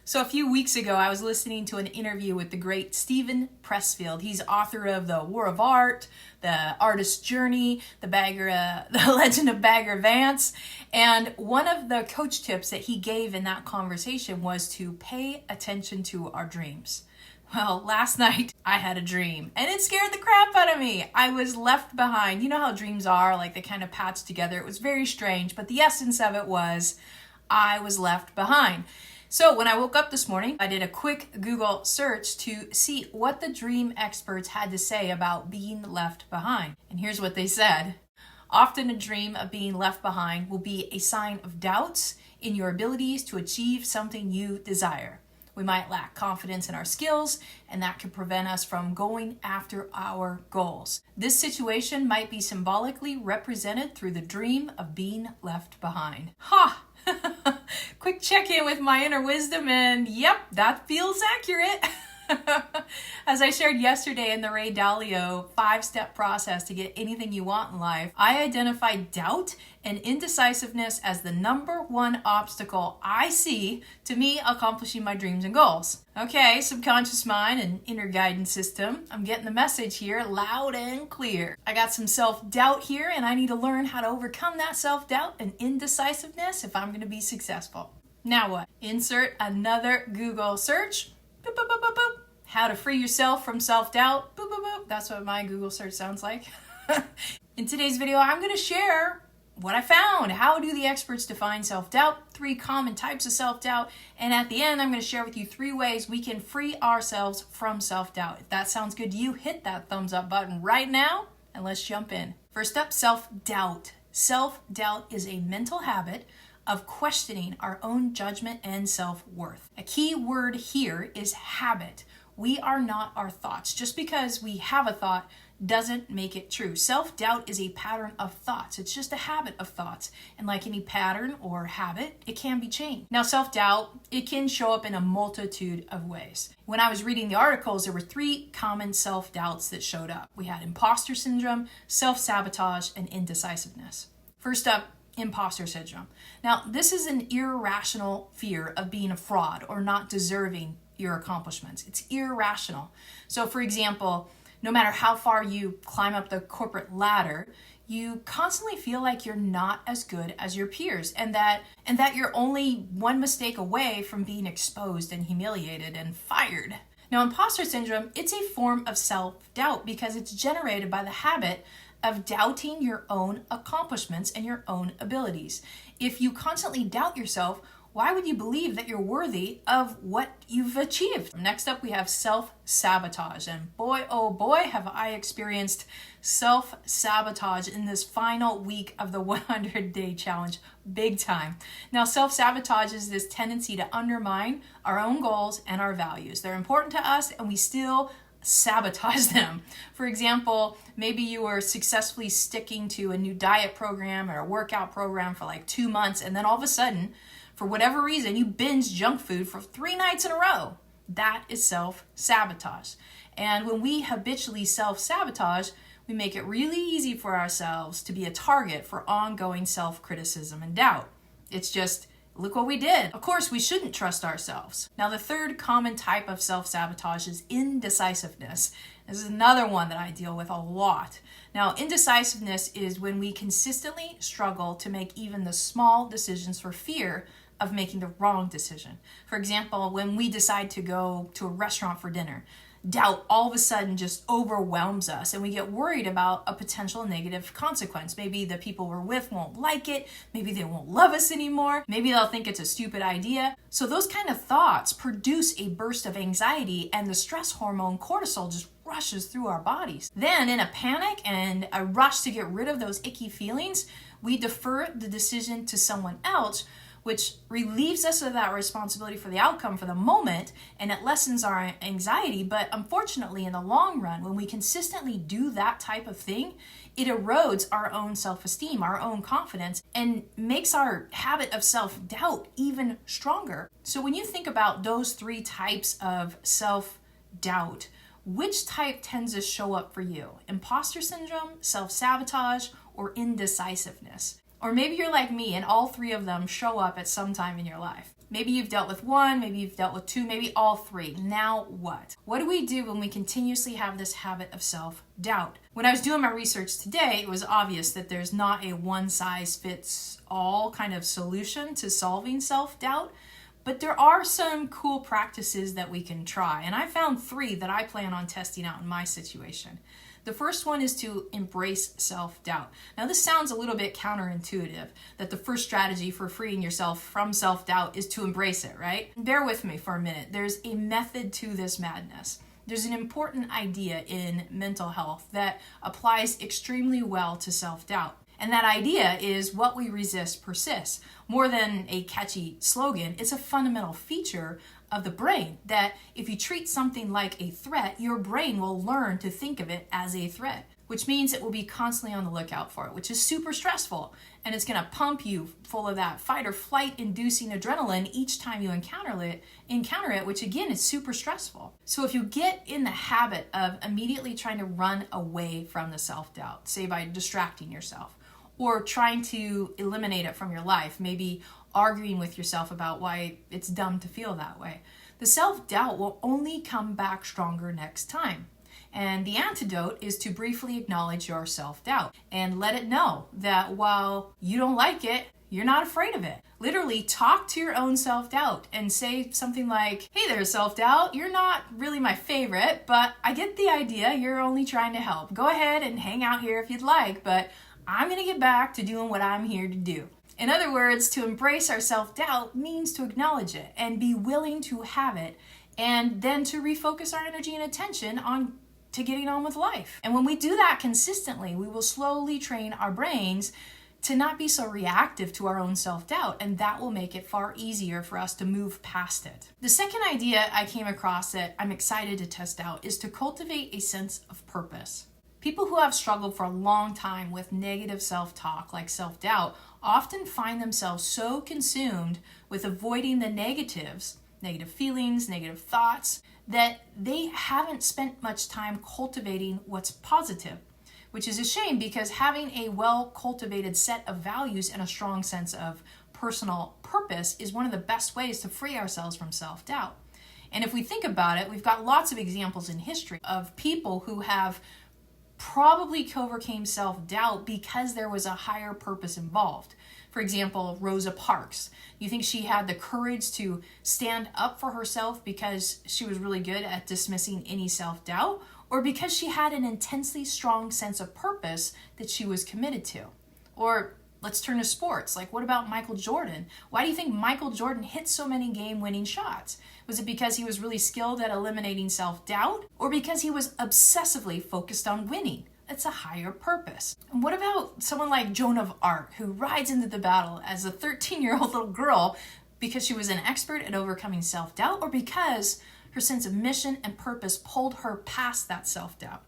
So a few weeks ago, I was listening to an interview with the great Steven Pressfield. He's author of The War of Art, The Artist's Journey, The Legend of Bagger Vance. And one of the coach tips that he gave in that conversation was to pay attention to our dreams. Well, last night I had a dream and it scared the crap out of me. I was left behind. You know how dreams are, like they kind of patch together. It was very strange, but the essence of it was I was left behind. So when I woke up this morning, I did a quick Google search to see what the dream experts had to say about being left behind. And here's what they said. Often a dream of being left behind will be a sign of doubts in your abilities to achieve something you desire. We might lack confidence in our skills, and that could prevent us from going after our goals. This situation might be symbolically represented through the dream of being left behind. Ha! Quick check-in with my inner wisdom, and yep, that feels accurate. As I shared yesterday in the Ray Dalio 5-step process to get anything you want in life, I identified doubt and indecisiveness as the number one obstacle I see to me accomplishing my dreams and goals. Okay, subconscious mind and inner guidance system, I'm getting the message here loud and clear. I got some self-doubt here, and I need to learn how to overcome that self-doubt and indecisiveness if I'm going to be successful. Now what? Insert another Google search. Boop, boop, boop, boop, boop. How to free yourself from self-doubt. Boop, boop, boop. That's what my Google search sounds like. In today's video, I'm going to share what I found. How do the experts define self-doubt? 3 common types of self-doubt. And at the end, I'm going to share with you 3 ways we can free ourselves from self-doubt. If that sounds good to you, hit that thumbs up button right now and let's jump in. First up, self-doubt. Self-doubt is a mental habit of questioning our own judgment and self-worth. A key word here is habit. We are not our thoughts. Just because we have a thought doesn't make it true. Self-doubt is a pattern of thoughts. It's just a habit of thoughts. And like any pattern or habit, it can be changed. Now, self-doubt, it can show up in a multitude of ways. When I was reading the articles, there were 3 common self-doubts that showed up. We had imposter syndrome, self-sabotage, and indecisiveness. First up, imposter syndrome. Now, this is an irrational fear of being a fraud or not deserving your accomplishments. It's irrational. So, for example, no matter how far you climb up the corporate ladder, you constantly feel like you're not as good as your peers, and that you're only one mistake away from being exposed and humiliated and fired. Now, imposter syndrome, it's a form of self-doubt because it's generated by the habit of doubting your own accomplishments and your own abilities. If you constantly doubt yourself, why would you believe that you're worthy of what you've achieved? Next up, we have self-sabotage. And boy, oh boy, have I experienced self-sabotage in this final week of the 100-day challenge, big time. Now, self-sabotage is this tendency to undermine our own goals and our values. They're important to us, and we still sabotage them. For example, maybe you were successfully sticking to a new diet program or a workout program for like 2 months, and then all of a sudden, for whatever reason, you binge junk food for 3 nights in a row. That is self-sabotage. And when we habitually self-sabotage, we make it really easy for ourselves to be a target for ongoing self-criticism and doubt. It's just, look what we did. Of course, we shouldn't trust ourselves. Now, the third common type of self-sabotage is indecisiveness. This is another one that I deal with a lot. Now, indecisiveness is when we consistently struggle to make even the small decisions for fear of making the wrong decision. For example, when we decide to go to a restaurant for dinner, doubt all of a sudden just overwhelms us and we get worried about a potential negative consequence. Maybe the people we're with won't like it. Maybe they won't love us anymore. Maybe they'll think it's a stupid idea. So those kind of thoughts produce a burst of anxiety, and the stress hormone cortisol just rushes through our bodies. Then in a panic and a rush to get rid of those icky feelings, we defer the decision to someone else, which relieves us of that responsibility for the outcome for the moment, and it lessens our anxiety. But unfortunately, in the long run, when we consistently do that type of thing, it erodes our own self-esteem, our own confidence, and makes our habit of self-doubt even stronger. So when you think about those 3 types of self-doubt, which type tends to show up for you? Imposter syndrome, self-sabotage, or indecisiveness? Or maybe you're like me and all 3 of them show up at some time in your life. Maybe you've dealt with one, maybe you've dealt with two, maybe all three. Now what? What do we do when we continuously have this habit of self-doubt? When I was doing my research today, it was obvious that there's not a one-size-fits-all kind of solution to solving self-doubt, but there are some cool practices that we can try. And I found 3 that I plan on testing out in my situation. The first one is to embrace self-doubt. Now, this sounds a little bit counterintuitive, that the first strategy for freeing yourself from self-doubt is to embrace it, right? Bear with me for a minute. There's a method to this madness. There's an important idea in mental health that applies extremely well to self-doubt. And that idea is what we resist persists. More than a catchy slogan, it's a fundamental feature of the brain that if you treat something like a threat, your brain will learn to think of it as a threat, which means it will be constantly on the lookout for it, which is super stressful. And it's going to pump you full of that fight or flight inducing adrenaline each time you encounter it, which again is super stressful. So if you get in the habit of immediately trying to run away from the self-doubt, say by distracting yourself, or trying to eliminate it from your life, maybe arguing with yourself about why it's dumb to feel that way, the self-doubt will only come back stronger next time. And the antidote is to briefly acknowledge your self-doubt and let it know that while you don't like it, you're not afraid of it. Literally talk to your own self-doubt and say something like, hey there, self-doubt, you're not really my favorite, but I get the idea. You're only trying to help. Go ahead and hang out here if you'd like, but I'm going to get back to doing what I'm here to do. In other words, to embrace our self-doubt means to acknowledge it and be willing to have it, and then to refocus our energy and attention on to getting on with life. And when we do that consistently, we will slowly train our brains to not be so reactive to our own self-doubt, and that will make it far easier for us to move past it. The second idea I came across that I'm excited to test out is to cultivate a sense of purpose. People who have struggled for a long time with negative self-talk, like self-doubt, often find themselves so consumed with avoiding the negatives, negative feelings, negative thoughts, that they haven't spent much time cultivating what's positive, which is a shame because having a well-cultivated set of values and a strong sense of personal purpose is one of the best ways to free ourselves from self-doubt. And if we think about it, we've got lots of examples in history of people who have probably overcame self-doubt because there was a higher purpose involved. For example, Rosa Parks. You think she had the courage to stand up for herself because she was really good at dismissing any self-doubt, or because she had an intensely strong sense of purpose that she was committed to? Or let's turn to sports. Like, what about Michael Jordan? Why do you think Michael Jordan hit so many game-winning shots? Was it because he was really skilled at eliminating self-doubt, or because he was obsessively focused on winning? It's a higher purpose. And what about someone like Joan of Arc, who rides into the battle as a 13-year-old little girl because she was an expert at overcoming self-doubt, or because her sense of mission and purpose pulled her past that self-doubt?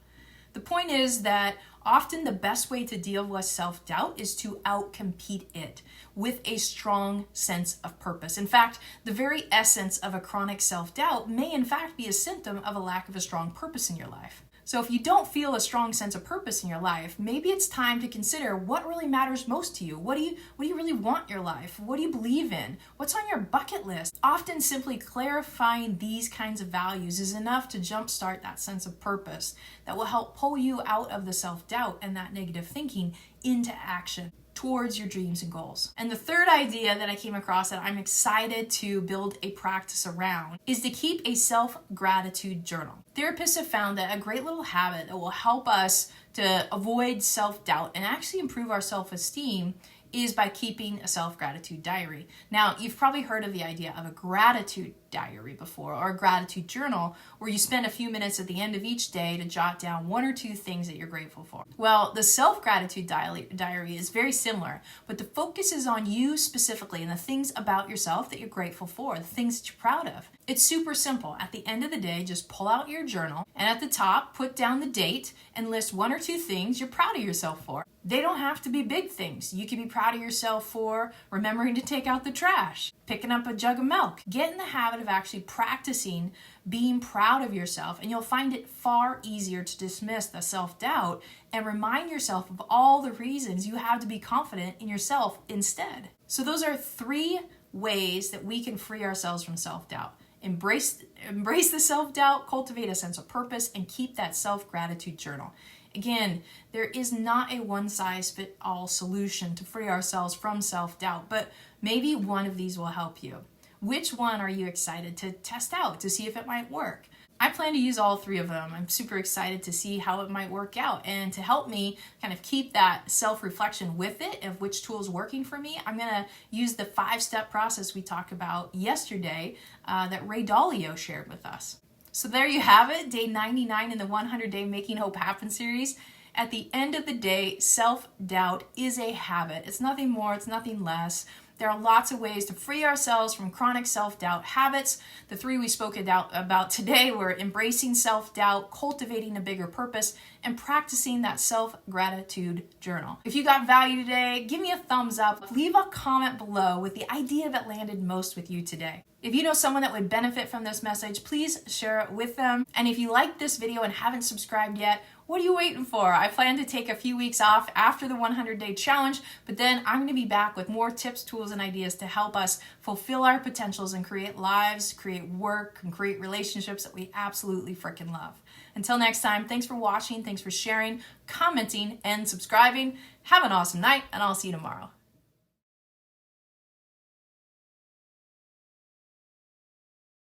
The point is that often the best way to deal with self-doubt is to outcompete it with a strong sense of purpose. In fact, the very essence of a chronic self-doubt may in fact be a symptom of a lack of a strong purpose in your life. So if you don't feel a strong sense of purpose in your life, maybe it's time to consider what really matters most to you. What do you really want in your life? What do you believe in? What's on your bucket list? Often simply clarifying these kinds of values is enough to jumpstart that sense of purpose that will help pull you out of the self-doubt and that negative thinking into action towards your dreams and goals. And the third idea that I came across that I'm excited to build a practice around is to keep a self-gratitude journal. Therapists have found that a great little habit that will help us to avoid self-doubt and actually improve our self-esteem is by keeping a self-gratitude diary. Now, you've probably heard of the idea of a gratitude diary before, or a gratitude journal, where you spend a few minutes at the end of each day to jot down 1 or 2 things that you're grateful for. Well, the self-gratitude diary is very similar, but the focus is on you specifically and the things about yourself that you're grateful for, the things that you're proud of. It's super simple. At the end of the day, just pull out your journal, and at the top, put down the date and list 1 or 2 things you're proud of yourself for. They don't have to be big things. You can be proud of yourself for remembering to take out the trash, picking up a jug of milk. Get in the habit of actually practicing being proud of yourself, and you'll find it far easier to dismiss the self-doubt and remind yourself of all the reasons you have to be confident in yourself instead. So those are 3 ways that we can free ourselves from self-doubt. Embrace the self-doubt, cultivate a sense of purpose, and keep that self-gratitude journal. Again, there is not a one-size-fits-all solution to free ourselves from self-doubt, but maybe one of these will help you. Which one are you excited to test out to see if it might work? I plan to use all three of them. I'm super excited to see how it might work out. And to help me kind of keep that self-reflection with it of which tool is working for me, I'm going to use the 5-step process we talked about yesterday that Ray Dalio shared with us. So there you have it, day 99 in the 100-Day Making Hope Happen series. At the end of the day, self-doubt is a habit. It's nothing more, it's nothing less. There are lots of ways to free ourselves from chronic self-doubt habits. The 3 we spoke about today were embracing self-doubt, cultivating a bigger purpose, and practicing that self-gratitude journal. If you got value today, give me a thumbs up. Leave a comment below with the idea that landed most with you today. If you know someone that would benefit from this message, please share it with them. And if you liked this video and haven't subscribed yet, what are you waiting for? I plan to take a few weeks off after the 100-day challenge, but then I'm going to be back with more tips, tools, and ideas to help us fulfill our potentials and create lives, create work, and create relationships that we absolutely freaking love. Until next time, thanks for watching, thanks for sharing, commenting, and subscribing. Have an awesome night, and I'll see you tomorrow.